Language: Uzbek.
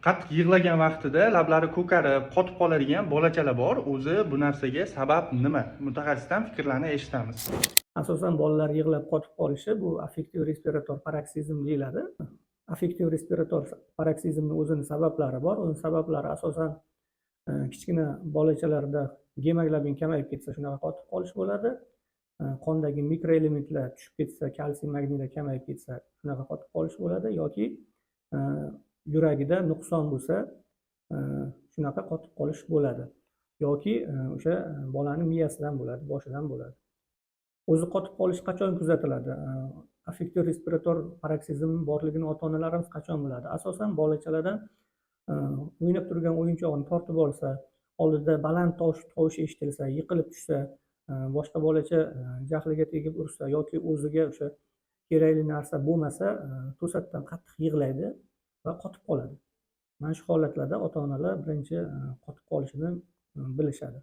Qattiq yig'lagan vaqtida lablari ko'karib, qotib qoladigan bolachalar bor. O'zi bu narsaga sabab nima? Mutaxassisdan fikrlarni eshitamiz. Asosan bolalar yig'lab qotib qolishi bu affektiv respirator paroksizm deyiladi. Affektiv respirator paroksizmning o'zini sabablari bor. Uning sabablari asosan kichkina bolachalarda gemoglobin kamayib ketsa shunaqa qotib qolish bo'ladi. Qondagi mikroelementlar tushib ketsa, kalsiy, magniylar kamayib ketsa shunaqa qotib qolish bo'ladi yoki yuragida nuqson bo'lsa shunaqa qotib qolish bo'ladi yoki o'sha bolani miyasidan bo'ladi, boshidan bo'ladi. O'zi qotib qolish qachon kuzatiladi? Affektiv respirator paroksizm borligini ota-onalarimiz qachon biladi? Asosan bolachalardan o'ynab turgan o'yinchog'ini tortib olsa, oldida baland tovush eshitilsa, yiqilib tushsa, boshqa bolacha jahliga tegib ursa yoki o'ziga o'sha kerakli narsa bo'lmasa, to'satdan qattiq yig'laydi va qotib qoladi. Mana shu holatlarda ota-onalar birinchi qotib qolishini bilishadi.